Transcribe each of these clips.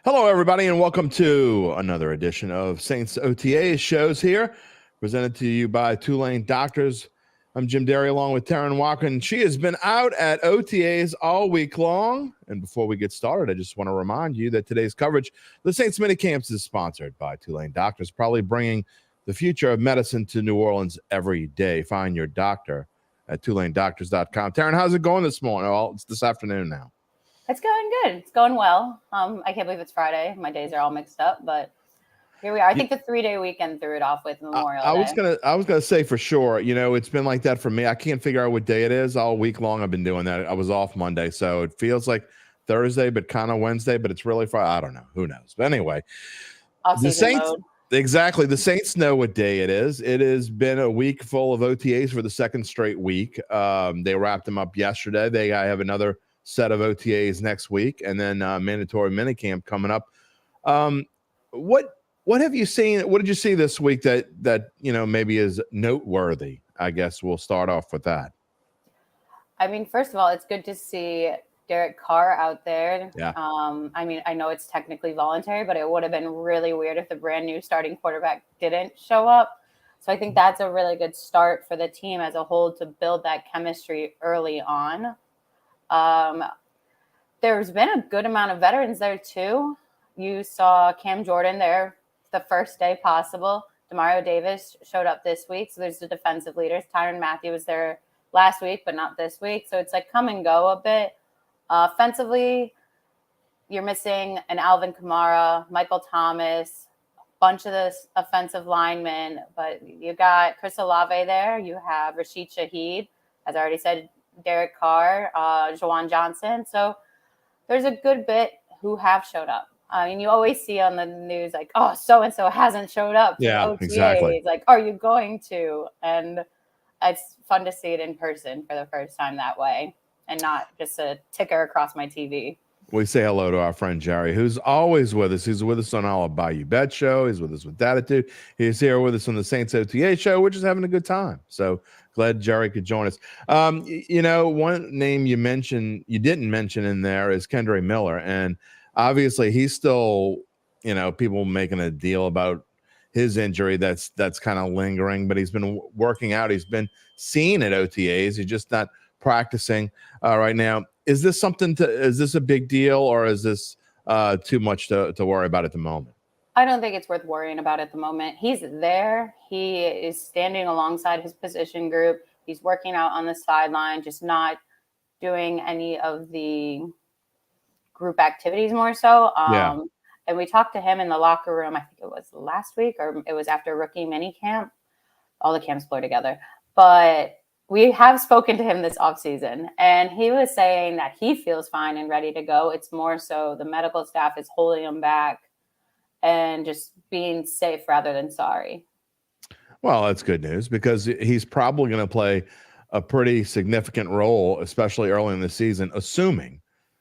Hello, everybody, and welcome to another edition of Saints OTAs shows here, presented to you by Tulane Doctors. I'm Jim Derry, along with Terrin Waack, and she has been out at OTAs all week long. And before we get started, I just want to remind you that today's coverage, the Saints Minicamps, is sponsored by Tulane Doctors, probably bringing the future of medicine to New Orleans every day. Find your doctor at TulaneDoctors.com. Terrin, how's it going this morning? Well, it's this afternoon now. It's going good. It's going well. I can't believe it's Friday. My days are all mixed up, but here we are. I think the 3-day weekend threw it off with Memorial Day. I was gonna say for sure. You know, it's been like that for me. I can't figure out what day it is. All week long, I've been doing that. I was off Monday, so it feels like Thursday, but kind of Wednesday. But it's really Friday. I don't know. Who knows? But anyway, the Saints. Mode. Exactly. The Saints know what day it is. It has been a week full of OTAs for the second straight week. They wrapped them up yesterday. They have another set of OTAs next week, and then mandatory minicamp coming up. What have you seen? What did you see this week that maybe is noteworthy? I guess we'll start off with that. I mean, first of all, it's good to see Derek Carr out there. Yeah. I mean, I know it's technically voluntary, but it would have been really weird if the brand new starting quarterback didn't show up. So I think that's a really good start for the team as a whole to build that chemistry early on. There's been a good amount of veterans there too. You saw Cam Jordan there the first day possible. Demario Davis showed up this week. So there's the defensive leaders. Tyrann Mathieu was there last week, but not this week. So it's like come and go a bit. Offensively, you're missing an Alvin Kamara, Michael Thomas, a bunch of the offensive linemen, but you got Chris Olave there. You have Rashid Shaheed, as I already said, Derek Carr, Jawan Johnson. So there's a good bit who have showed up. I mean, you always see on the news like, oh, so-and-so hasn't showed up. Yeah, OTAs. exactly. Like, are you going to? And it's fun to see it in person for the first time that way and not just a ticker across my TV. We say hello to our friend Jerry, who's always with us. He's with us on I'll Buy You Bet show. He's with us with Datitude. He's here with us on the Saints OTA show. We're just having a good time. So glad Jerry could join us. One name you didn't mention in there is Kendre Miller. And obviously he's still, people making a deal about his injury that's kind of lingering, but he's been working out. He's been seen at OTAs. He's just not practicing right now. Is this a big deal, or is this too much to worry about at the moment? I don't think it's worth worrying about at the moment. He's there. He is standing alongside his position group. He's working out on the sideline, just not doing any of the group activities more so. And we talked to him in the locker room. I think it was last week or it was after rookie mini camp. All the camps blur together. But we have spoken to him this offseason, and he was saying that he feels fine and ready to go. It's more so the medical staff is holding him back and just being safe rather than sorry. Well, that's good news because he's probably going to play a pretty significant role, especially early in the season, assuming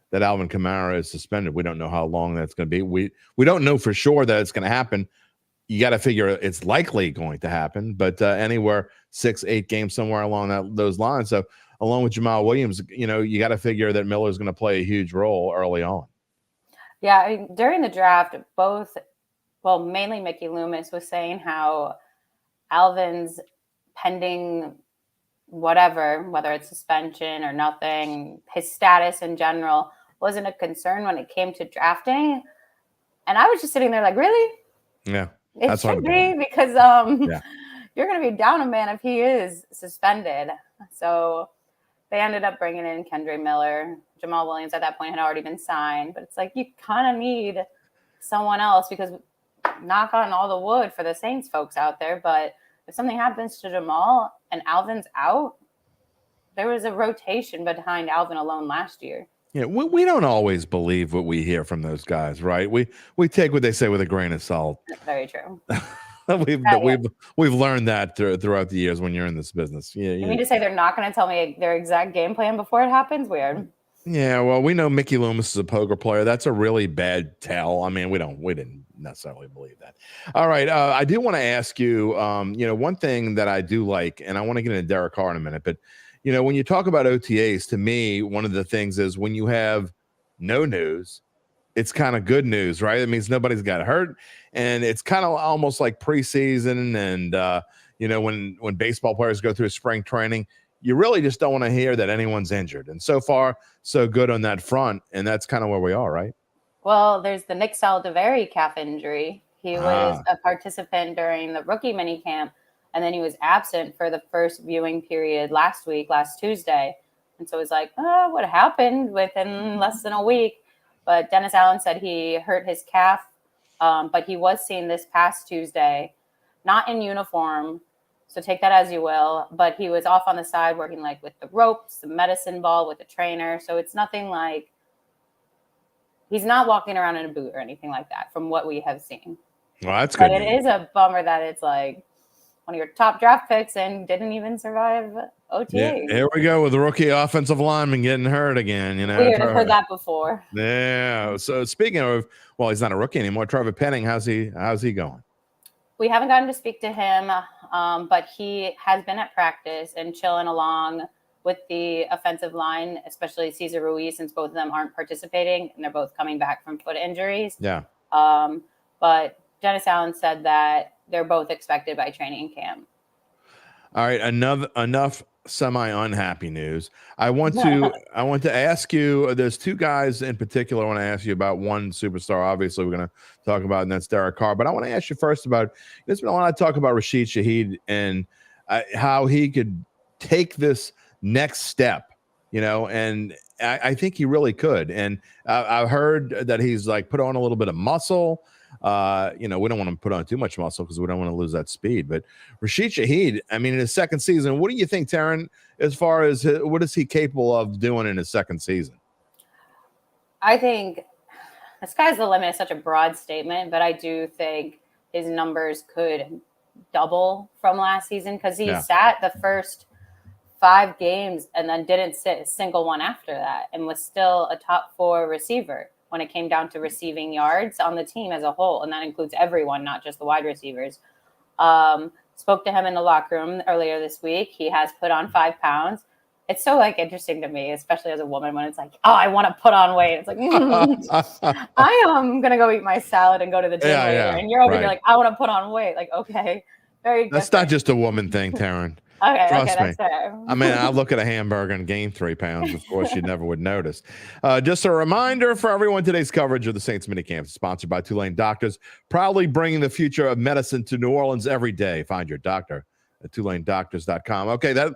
that Alvin Kamara is suspended. We don't know how long that's going to be. We don't know for sure that it's going to happen. You got to figure it's likely going to happen, but anywhere 6-8 games somewhere along those lines. So along with Jamal Williams, you got to figure that Miller's going to play a huge role early on. Yeah, I mean, during the draft, mainly Mickey Loomis was saying how Alvin's pending whatever, whether it's suspension or nothing, his status in general wasn't a concern when it came to drafting. And I was just sitting there like, really? Yeah. It should be because you're going to be down a man if he is suspended. So they ended up bringing in Kendre Miller. Jamal Williams at that point had already been signed. But it's like you kind of need someone else because knock on all the wood for the Saints folks out there. But if something happens to Jamal and Alvin's out, there was a rotation behind Alvin alone last year. Yeah, we don't always believe what we hear from those guys, right? We take what they say with a grain of salt. Very true. We've learned that throughout the years when you're in this business. Yeah, you mean to say they're not going to tell me their exact game plan before it happens? Weird. Yeah, well, we know Mickey Loomis is a poker player. That's a really bad tell. I mean, we didn't necessarily believe that. All right, I do want to ask you, one thing that I do like, and I want to get into Derek Carr in a minute, but when you talk about OTAs, to me, one of the things is when you have no news it's kind of good news, right? It means nobody's got hurt, and it's kind of almost like preseason. And when baseball players go through spring training, you really just don't want to hear that anyone's injured. And so far, so good on that front, and that's kind of where we are, right? Well, there's the Nick Saldiveri calf injury. He was a participant during the rookie minicamp, and then he was absent for the first viewing period last Tuesday. And so it was like, oh, what happened within less than a week? But Dennis Allen said he hurt his calf, but he was seen this past Tuesday, not in uniform. So take that as you will. But he was off on the side working like with the ropes, the medicine ball with the trainer. So it's nothing like he's not walking around in a boot or anything like that from what we have seen. Well, that's good. But it is a bummer that it's like one of your top draft picks and didn't even survive OTA. Yeah, here we go with the rookie offensive lineman getting hurt again. Weird. I've heard that before. Yeah. So speaking of, well, he's not a rookie anymore. Trevor Penning, how's he going? We haven't gotten to speak to him, but he has been at practice and chilling along with the offensive line, especially Cesar Ruiz, since both of them aren't participating and they're both coming back from foot injuries. Yeah. But Dennis Allen said that they're both expected by training camp. All right, enough semi-unhappy news. I want to ask you. There's two guys in particular I want to ask you about. One superstar, obviously, we're going to talk about, and that's Derek Carr. But I want to ask you first about. There's been a lot of talk about Rashid Shaheed and how he could take this next step. And I think he really could. And I've heard that he's like put on a little bit of muscle. We don't want to put on too much muscle because we don't want to lose that speed. But Rashid Shaheed, I mean, in his second season, what do you think, Terrin, as far as what is he capable of doing in his second season? I think the sky's the limit is such a broad statement, but I do think his numbers could double from last season because he sat the first 5 games and then didn't sit a single one after that and was still a top 4 receiver when it came down to receiving yards on the team as a whole. And that includes everyone, not just the wide receivers. Spoke to him in the locker room earlier this week. He has put on 5 pounds. It's so interesting to me, especially as a woman, when it's like, oh, I want to put on weight. It's like, I am going to go eat my salad and go to the gym later. Yeah. And you're over here like, I want to put on weight. Like, okay, very good. That's not just a woman thing, Taryn. Trust me. That's fair. I mean, I look at a hamburger and gain 3 pounds. Of course, you never would notice. Just a reminder for everyone, today's coverage of the Saints minicamp is sponsored by Tulane Doctors, proudly bringing the future of medicine to New Orleans every day. Find your doctor at TulaneDoctors.com. Okay, that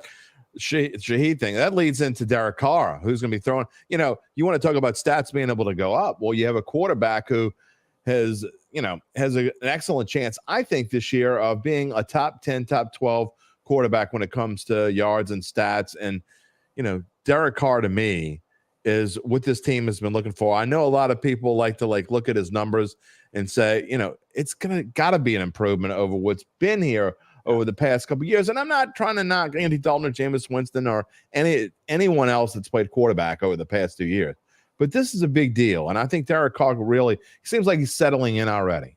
Shaheed thing, that leads into Derek Carr, who's going to be throwing, you want to talk about stats being able to go up. Well, you have a quarterback who has an excellent chance, I think, this year of being a top 10, top 12 quarterback when it comes to yards and stats. And Derek Carr to me is what this team has been looking for. I know a lot of people like to look at his numbers and say, it's gotta be an improvement over what's been here over the past couple of years. And I'm not trying to knock Andy Dalton or Jameis Winston or anyone else that's played quarterback over the past 2 years, but this is a big deal. And I think Derek Carr seems like he's settling in already.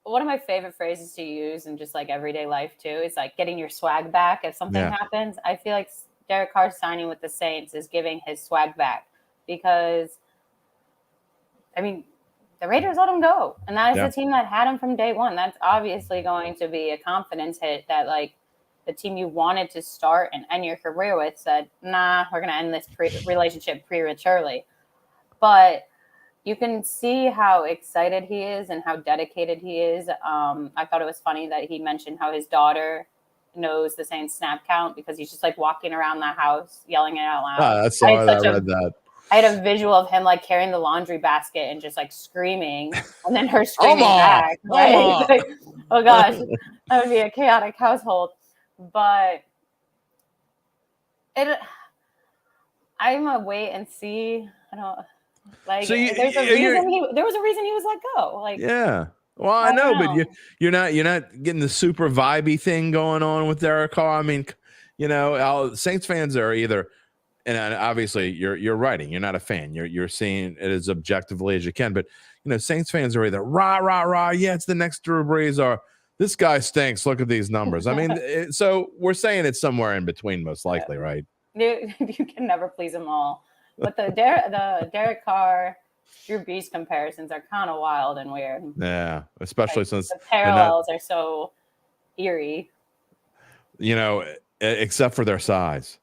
One of my favorite phrases to use in just everyday life too is getting your swag back if something happens. I feel like Derek Carr signing with the Saints is giving his swag back because, the Raiders let him go. And that is the team that had him from day one. That's obviously going to be a confidence hit that the team you wanted to start and end your career with said, nah, we're going to end this relationship prematurely. But you can see how excited he is and how dedicated he is. I thought it was funny that he mentioned how his daughter knows the same snap count because he's just walking around the house yelling it out loud. I read that. I had a visual of him carrying the laundry basket and just screaming, and then her screaming back. Right? Oh gosh, that would be a chaotic household. But I'm a wait and see. I don't. There was a reason he was let go. Yeah. Well, I know, but you're not getting the super vibey thing going on with Derek Carr. I mean, Saints fans are either, and obviously you're writing, you're not a fan. You're seeing it as objectively as you can, but Saints fans are either rah rah rah, yeah, it's the next Drew Brees, or this guy stinks. Look at these numbers. I mean, so we're saying it's somewhere in between, most likely, right? You can never please them all. But the Derek Carr Drew Brees comparisons are kind of wild and weird. Yeah, especially since the parallels are so eerie. Except for their size.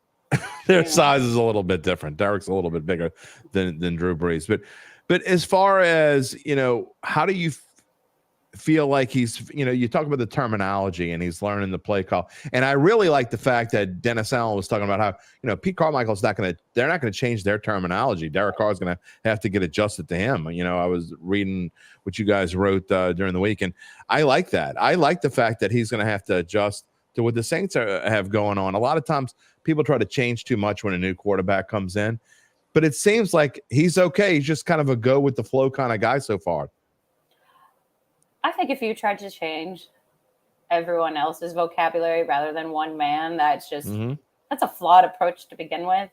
Their size is a little bit different. Derek's a little bit bigger than Drew Brees. But as far as, how do you feel like he's, you talk about the terminology and he's learning the play call. And I really like the fact that Dennis Allen was talking about how, Pete Carmichael's they're not going to change their terminology. Derek Carr is going to have to get adjusted to him. I was reading what you guys wrote during the week, and I like that. I like the fact that he's going to have to adjust to what the Saints have going on. A lot of times people try to change too much when a new quarterback comes in, but it seems like he's okay. He's just kind of a go with the flow kind of guy so far. I think if you tried to change everyone else's vocabulary rather than one man, that's just that's a flawed approach to begin with.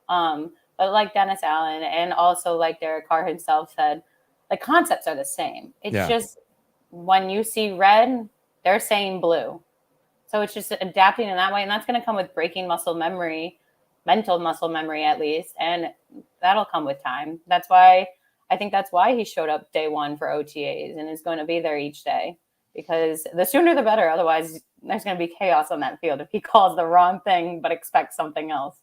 But like Dennis Allen and also like Derek Carr himself said, the concepts are the same. It's just when you see red, they're saying blue. So it's just adapting in that way. And that's going to come with breaking muscle memory, mental muscle memory at least. And that'll come with time. I think that's why he showed up day one for OTAs and is going to be there each day, because the sooner the better. Otherwise, there's going to be chaos on that field if he calls the wrong thing but expects something else.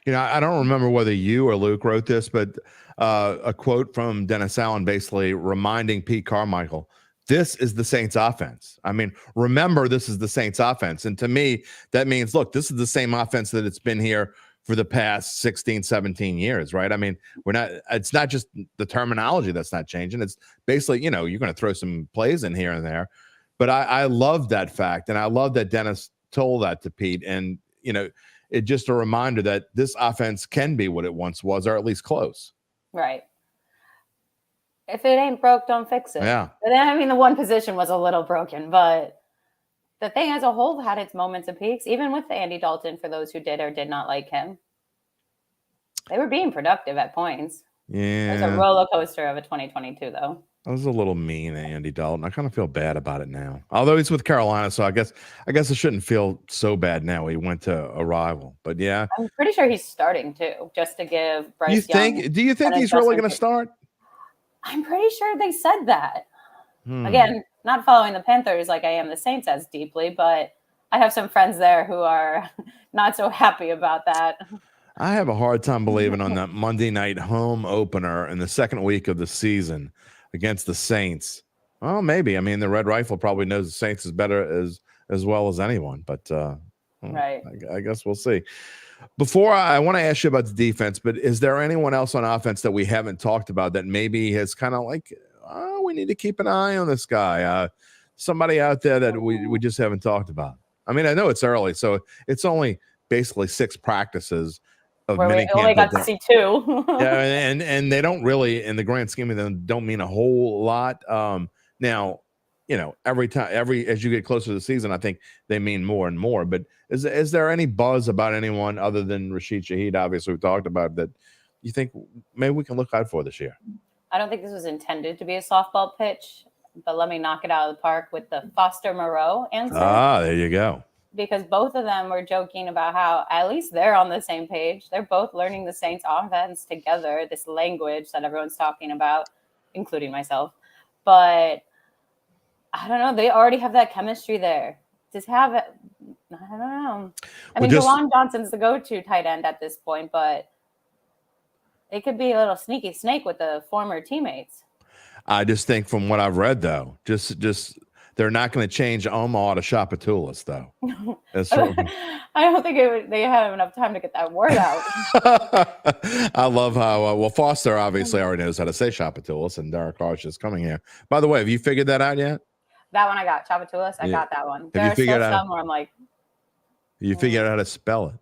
I don't remember whether you or Luke wrote this, but a quote from Dennis Allen basically reminding Pete Carmichael, this is the Saints offense. I mean, remember, this is the Saints offense. And to me, that means, look, this is the same offense that it's been here for the past 16, 17 years, right? I mean, it's not just the terminology that's not changing. It's basically, you're going to throw some plays in here and there. But I love that fact. And I love that Dennis told that to Pete. And, it's just a reminder that this offense can be what it once was, or at least close. Right. If it ain't broke, don't fix it. Yeah. I mean, the one position was a little broken, but the thing as a whole had its moments of peaks, even with Andy Dalton, for those who did or did not like him. They were being productive at points. Yeah. It was a roller coaster of a 2022, though. I was a little mean, Andy Dalton. I kind of feel bad about it now. Although he's with Carolina, so I guess I shouldn't feel so bad now. He went to a rival. But yeah. I'm pretty sure he's starting too, just to give Bryce Young. Do you think he's really going to start? I'm pretty sure they said that. Again, not following the Panthers like I am the Saints as deeply, but I have some friends there who are not so happy about that. I have a hard time believing on that Monday night home opener in the second week of the season against the Saints. Well, maybe. I mean, the Red Rifle probably knows the Saints is better as well as anyone, but right. I guess we'll see. Before I want to ask you about the defense, but is there anyone else on offense that we haven't talked about that maybe has kind of like, we need to keep an eye on this guy? Somebody out there that we just haven't talked about. I mean, I know it's early, so it's only basically 6 practices of where we only got to see 2. Yeah, and they don't really, in the grand scheme of them, don't mean a whole lot. Now, every time, as you get closer to the season, I think they mean more and more. But is there any buzz about anyone other than Rashid Shaheed, obviously, we talked about, that you think maybe we can look out for this year? I don't think this was intended to be a softball pitch, but let me knock it out of the park with the Foster Moreau answer. There you go. Because both of them were joking about how at least they're on the same page. They're both learning the Saints offense together, this language that everyone's talking about, including myself. But I don't know. They already have that chemistry there. Just have it. I don't know. I mean, Jawan Johnson's the go-to tight end at this point, but it could be a little sneaky snake with the former teammates. I just think from what I've read, though, just they're not going to change Omaha to Shapatulas, though. I don't think they have enough time to get that word out. I love how, Foster obviously already knows how to say Shapatulas, and Derek Carr is just coming here. By the way, have you figured that out yet? That one I got. Shapatulas, I got that one. Have you figured out? Some where I'm like, you figured out how to spell it?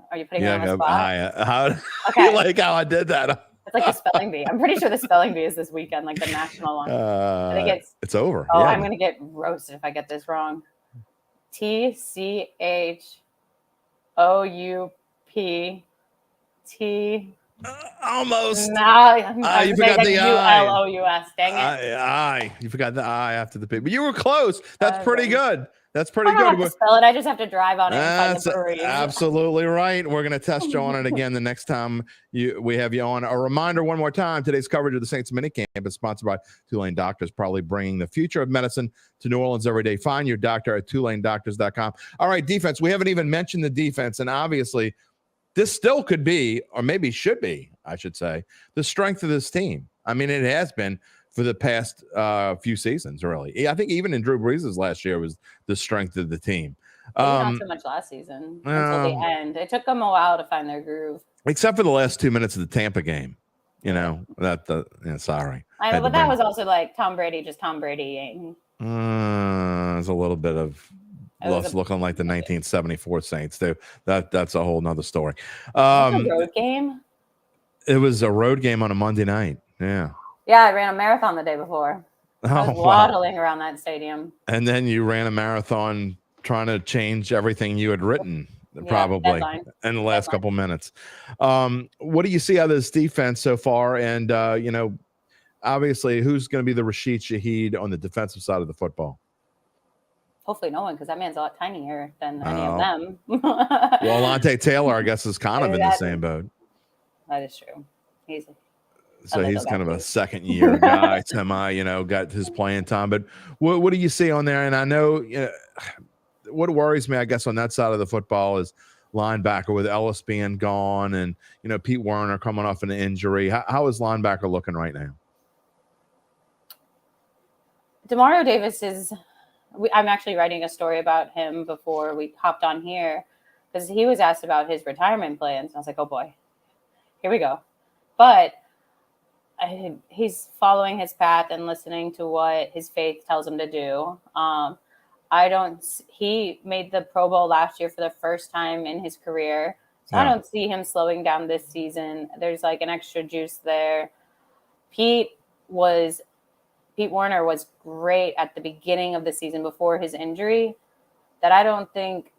Are you putting me on the spot? Okay. You like how I did that? It's like a spelling bee. I'm pretty sure the spelling bee is this weekend, like the national one. I think it's over. Oh, yeah. I'm going to get roasted if I get this wrong. TCHOUPT. Almost. No, you forgot the ULOUS. Dang it. You forgot the I after the P. But you were close. That's pretty good. That's pretty I don't have good. to spell it. I just have to drive on it and find That's the breweries. absolutely right. We're going to test you on it again the next time we have you on. A reminder one more time, today's coverage of the Saints minicamp is sponsored by Tulane Doctors, probably bringing the future of medicine to New Orleans every day. Find your doctor at TulaneDoctors.com. All right, defense. We haven't even mentioned the defense, and obviously this still could be, or maybe should be, I should say, the strength of this team. I mean, it has been for the past few seasons, really. I think even in Drew Brees' last year was the strength of the team. Maybe not so much last season until the end. It took them a while to find their groove. Except for the last 2 minutes of the Tampa game. Sorry. I know, but that was also like Tom Brady just Tom Bradying. There's a little bit of looking like the 1974 Saints, too. That's a whole nother story. A road game? It was a road game on a Monday night. Yeah. Yeah, I ran a marathon the day before. I was waddling around that stadium. And then you ran a marathon trying to change everything you had written, probably in the last couple minutes. What do you see out of this defense so far? And, obviously, who's going to be the Rashid Shaheed on the defensive side of the football? Hopefully no one, because that man's a lot tinier than any of them. Well, Alontae Taylor, I guess, is kind of in the same boat. That is true. He's kind of a second-year guy, got his playing time. But what do you see on there? And I know what worries me, I guess, on that side of the football is linebacker with Ellis being gone and, Pete Werner coming off an injury. How is linebacker looking right now? Demario Davis I'm actually writing a story about him before we hopped on here because he was asked about his retirement plans. I was like, oh boy, here we go. But he's following his path and listening to what his faith tells him to do. He made the Pro Bowl last year for the first time in his career. So I don't see him slowing down this season. There's like an extra juice there. Pete Werner was great at the beginning of the season before his injury, that I don't think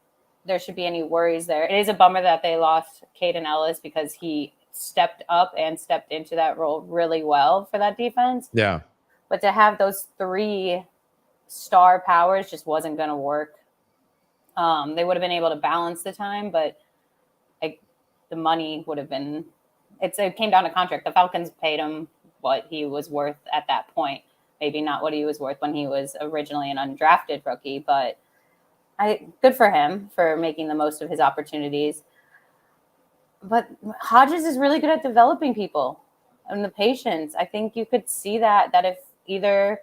there should be any worries there. It is a bummer that they lost Caden Ellis because he stepped up and stepped into that role really well for that defense. Yeah. But to have those 3 star powers just wasn't going to work. They would have been able to balance the time, but the money would have been – it came down to contract. The Falcons paid him what he was worth at that point. Maybe not what he was worth when he was originally an undrafted rookie, but good for him for making the most of his opportunities. But Hodges is really good at developing people and the patience. I think you could see that if either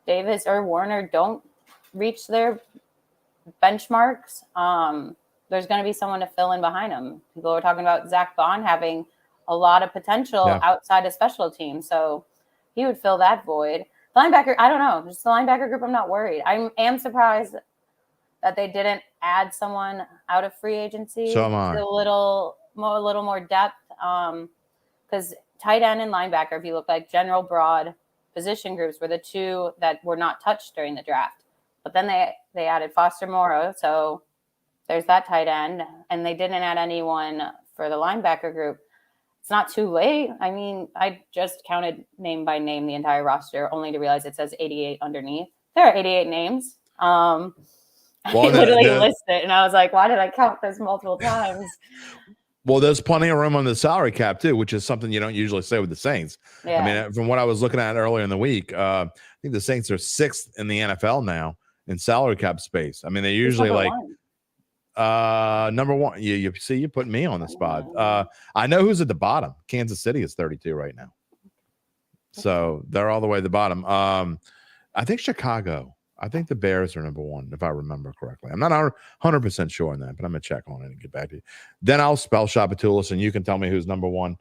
Davis or Warner don't reach their benchmarks, there's going to be someone to fill in behind them. People are talking about Zach Bond having a lot of potential outside of special teams, so he would fill that void. Linebacker, I don't know. Just the linebacker group, I'm not worried. I am surprised that they didn't add someone out of free agency. So am I. A little more depth. Because tight end and linebacker, if you look like general broad position groups, were the 2 that were not touched during the draft. But then they added Foster Moreau, so there's that tight end. And they didn't add anyone for the linebacker group. It's not too late. I mean, I just counted name by name the entire roster, only to realize it says 88 underneath. There are 88 names. I literally listed it, and I was like, why did I count this multiple times? Well, there's plenty of room on the salary cap, too, which is something you don't usually say with the Saints. Yeah. I mean, from what I was looking at earlier in the week, I think the Saints are 6th in the NFL now in salary cap space. I mean, they're usually number 1. You see, you put me on the spot. I know who's at the bottom. Kansas City is 32 right now. So they're all the way at the bottom. I think Chicago. I think the Bears are number 1, if I remember correctly. I'm not 100% sure on that, but I'm going to check on it and get back to you. Then I'll spell Shapatulis, and you can tell me who's number 1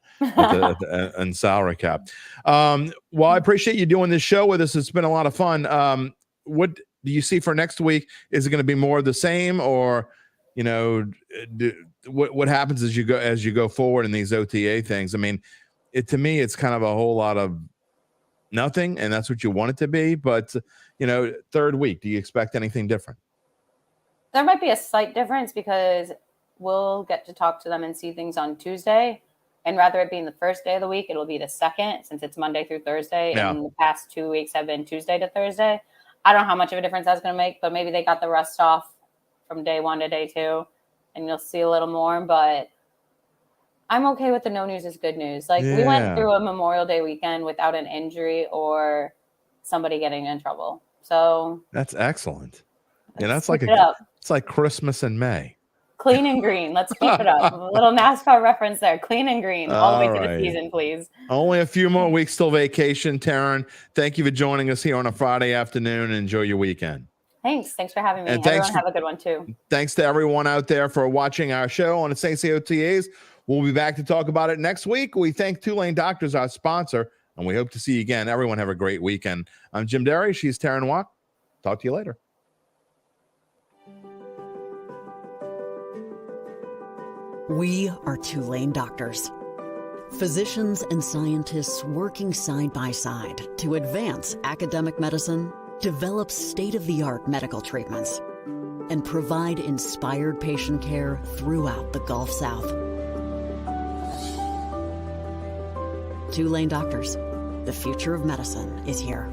in salary cap. Well, I appreciate you doing this show with us. It's been a lot of fun. What do you see for next week? Is it going to be more of the same, or what happens as you go forward in these OTA things? I mean, to me, it's kind of a whole lot of nothing, and that's what you want it to be. But third week, do you expect anything different? There might be a slight difference because we'll get to talk to them and see things on Tuesday, and rather it being the first day of the week, it'll be the second, since it's Monday through Thursday. Yeah. And the past 2 weeks have been Tuesday to Thursday. I don't know how much of a difference that's going to make, but maybe they got the rust off from day 1 to day 2, and you'll see a little more. But I'm okay with the no news is good news. Like, we went through a Memorial Day weekend without an injury or somebody getting in trouble. So that's excellent. Yeah, that's it's like Christmas in May. Clean and green. Let's keep it up. A little NASCAR reference there. Clean and green all the way through the season, please. Only a few more weeks till vacation, Terrin. Thank you for joining us here on a Friday afternoon. Enjoy your weekend. Thanks for having me. And everyone have a good one too. Thanks to everyone out there for watching our show on the Saints OTAs. We'll be back to talk about it next week. We thank Tulane Doctors, our sponsor, and we hope to see you again. Everyone have a great weekend. I'm Jim Derry. She's Terrin Waack. Talk to you later. We are Tulane Doctors, physicians and scientists working side by side to advance academic medicine, develop state-of-the-art medical treatments, and provide inspired patient care throughout the Gulf South. Tulane Doctors, the future of medicine is here.